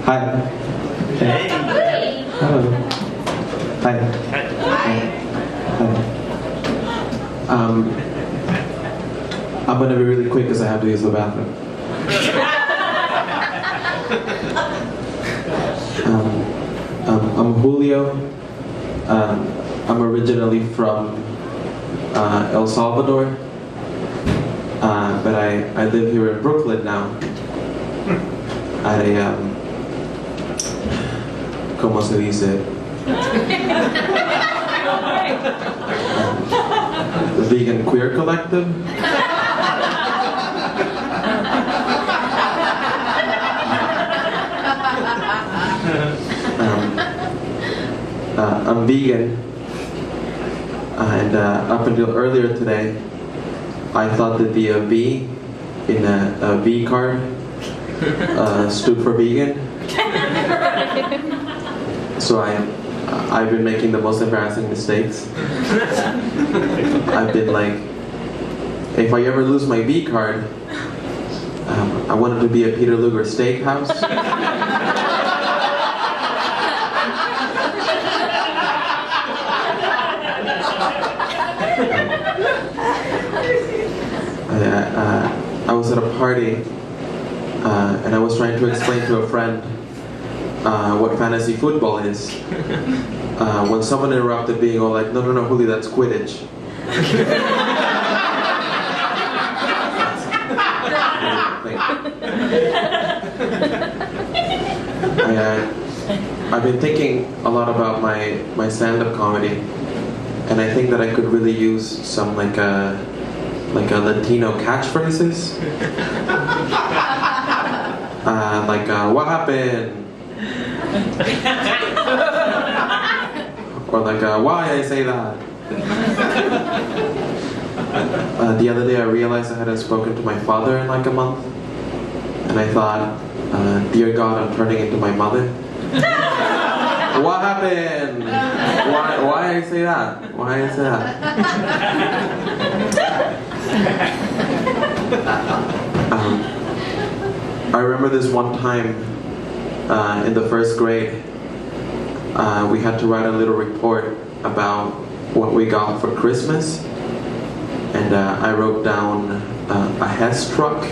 Hi. Hey. Hello. Hi. Hi. I'm gonna be really quick because I have to use the bathroom. I'm Julio. I'm originally from El Salvador, but I live here in Brooklyn now. ¿Cómo se dice? The Vegan Queer Collective. I'm vegan, and up until earlier today, I thought that the V in a V card stood for vegan. So I've been making the most embarrassing mistakes. I've been like, if I ever lose my V card, I want it to be a Peter Luger steakhouse. I was at a party and I was trying to explain to a friend what fantasy football is when someone interrupted being all like, no, Julio, that's Quidditch. I've been thinking a lot about my stand-up comedy, and I think that I could really use some like a Latino catchphrases. What happened? Or why I say that? The other day I realized I hadn't spoken to my father in like a month, and I thought, dear God, I'm turning into my mother. What happened? Why I say that? Why I say that? I remember this one time in the first grade, we had to write a little report about what we got for Christmas, and I wrote down a Hess truck,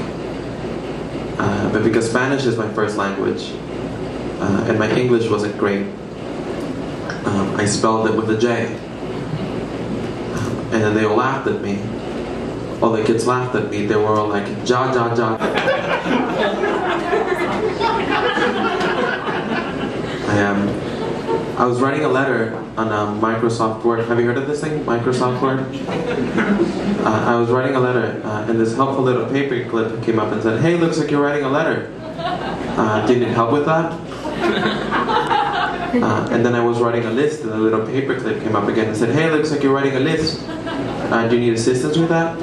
but because Spanish is my first language, and my English wasn't great, I spelled it with a J, and then they all laughed at me. All the kids laughed at me. They were all like, ja, ja, ja. I was writing a letter on Microsoft Word. Have you heard of this thing, Microsoft Word? I was writing a letter, and this helpful little paper clip came up and said, hey, looks like you're writing a letter. Do you need help with that? And then I was writing a list, and a little paper clip came up again and said, hey, looks like you're writing a list. Do you need assistance with that?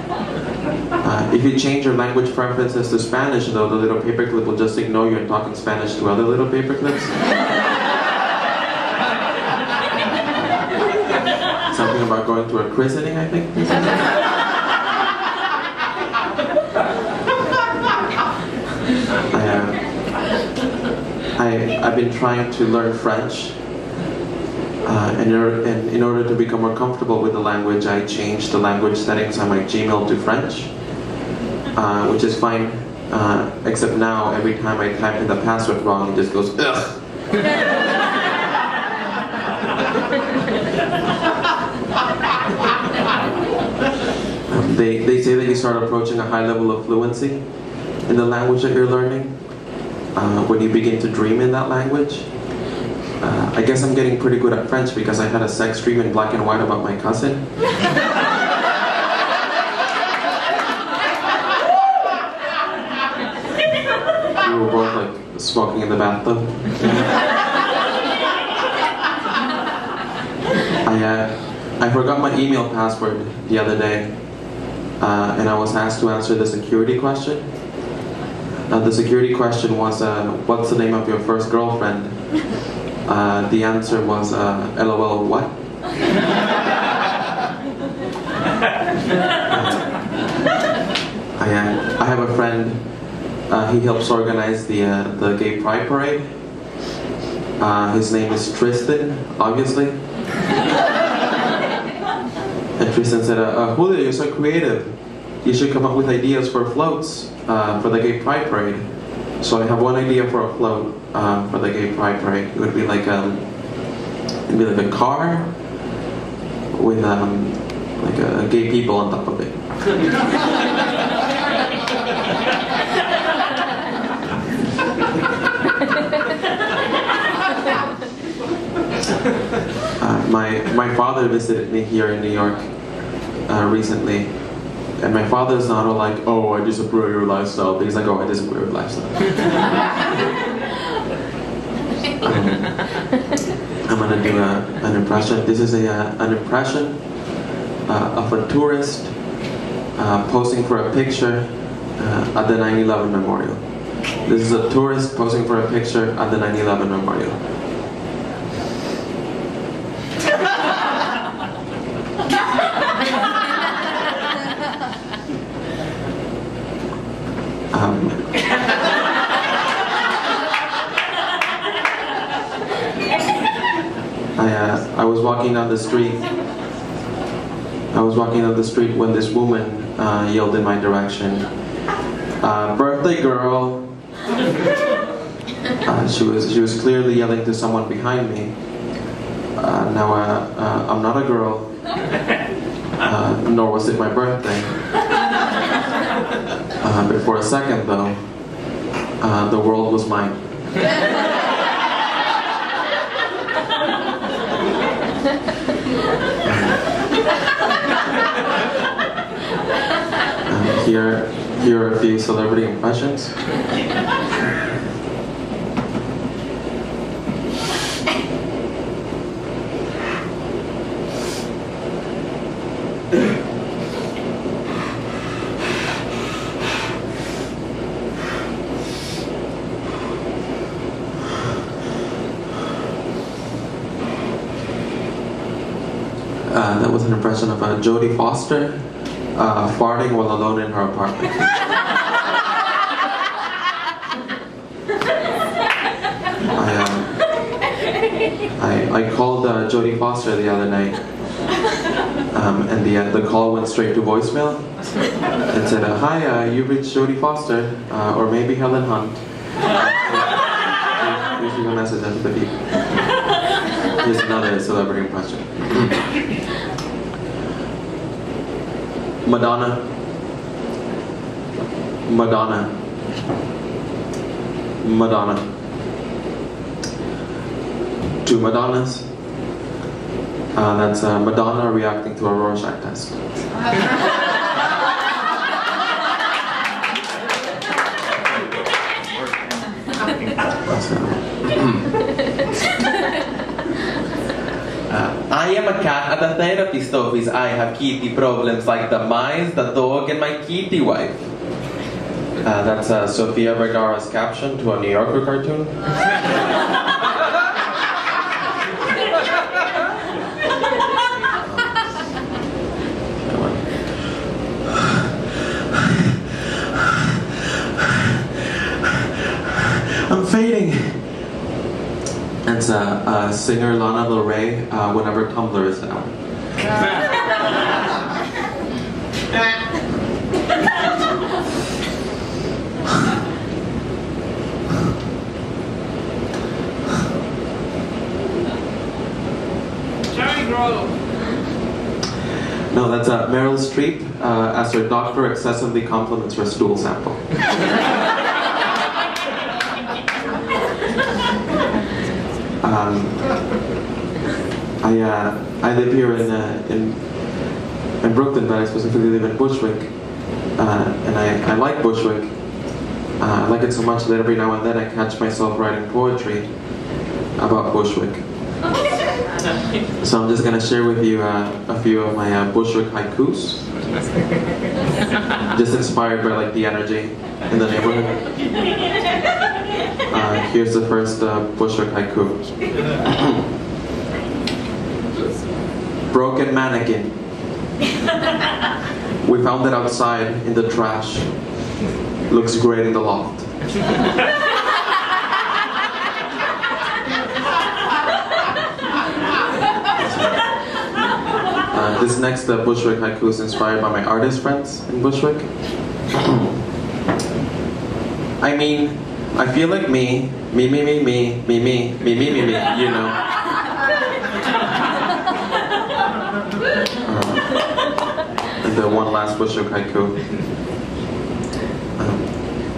If you change your language preferences to Spanish, though, the little paperclip will just ignore you and talk in Spanish to other little paperclips. Something about going to a christening, I think. I've been trying to learn French. And in order to become more comfortable with the language, I changed the language settings on my Gmail to French, which is fine, except now every time I type in the password wrong, it just goes, ugh. They say that you start approaching a high level of fluency in the language that you're learning when you begin to dream in that language. I guess I'm getting pretty good at French because I had a sex dream in black and white about my cousin. We were both like smoking in the bathtub. I forgot my email password the other day, and I was asked to answer the security question. The security question was, what's the name of your first girlfriend? The answer was, LOL, what? I have a friend, he helps organize the gay pride parade, His name is Tristan, obviously. And Tristan said, Julio, you're so creative. You should come up with ideas for floats for the Gay Pride Parade. So I have one idea for a float for the Gay Pride Parade. It would be like a car with like gay people on top of it. My father visited me here in New York recently, and my father's not all like, oh, I disapprove of your lifestyle, but he's like, oh, I disapprove of your lifestyle. I'm gonna do an impression. This is an impression of a tourist posing for a picture at the 9/11 memorial. This is a tourist posing for a picture at the 9/11 memorial. I was walking down the street. When this woman yelled in my direction, "Birthday girl!" She was clearly yelling to someone behind me. Now I'm not a girl, nor was it my birthday. But for a second, though, the world was mine. Here are a few celebrity impressions. That was an impression of Jodie Foster farting while alone in her apartment. I called Jodie Foster the other night, and the call went straight to voicemail and said, "Hi, you reached Jodie Foster, or maybe Helen Hunt. Please leave a message after the beep." Here's another celebrity impression. Madonna. Madonna. Madonna. Two Madonnas. That's Madonna reacting to a Rorschach test. I am a cat at a therapist's office. I have kitty problems like the mice, the dog, and my kitty wife. That's Sofia Vergara's caption to a New Yorker cartoon. I'm fading. It's singer Lana Del Rey whenever Tumblr is down. No, that's Meryl Streep as her doctor excessively compliments her stool sample. I live here in Brooklyn, but I specifically live in Bushwick, and I like Bushwick. I like it so much that every now and then I catch myself writing poetry about Bushwick. So I'm just gonna share with you a few of my Bushwick haikus, just inspired by like the energy in the neighborhood. Here's the first Bushwick haiku. Broken mannequin. We found it outside in the trash. Looks great in the loft. This next Bushwick haiku is inspired by my artist friends in Bushwick. I mean, I feel like me, you know. And the one last Bushwick haiku.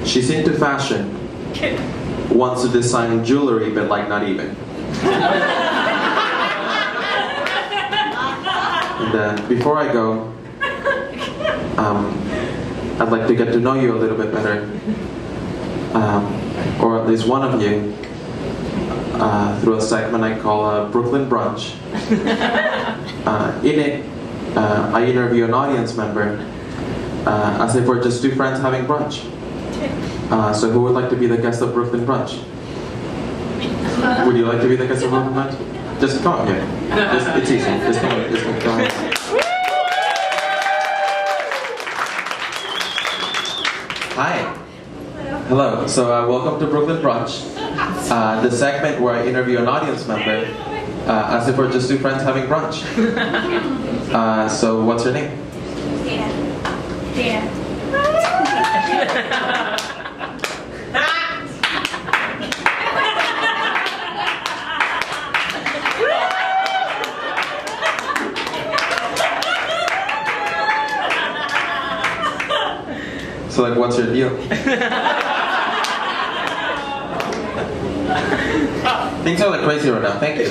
She's into fashion, wants to design jewelry, but like not even. And before I go, I'd like to get to know you a little bit better, or at least one of you, through a segment I call Brooklyn Brunch. In it, I interview an audience member as if we're just two friends having brunch. So who would like to be the guest of Brooklyn Brunch? Would you like to be the guest of Brooklyn Brunch? Just come up here. It's easy. Just come ahead. Hi. Hello. So welcome to Brooklyn Brunch, the segment where I interview an audience member as if we're just two friends having brunch. So what's your name? Dana. So like, what's your deal? Things are like crazy right now. Thank you.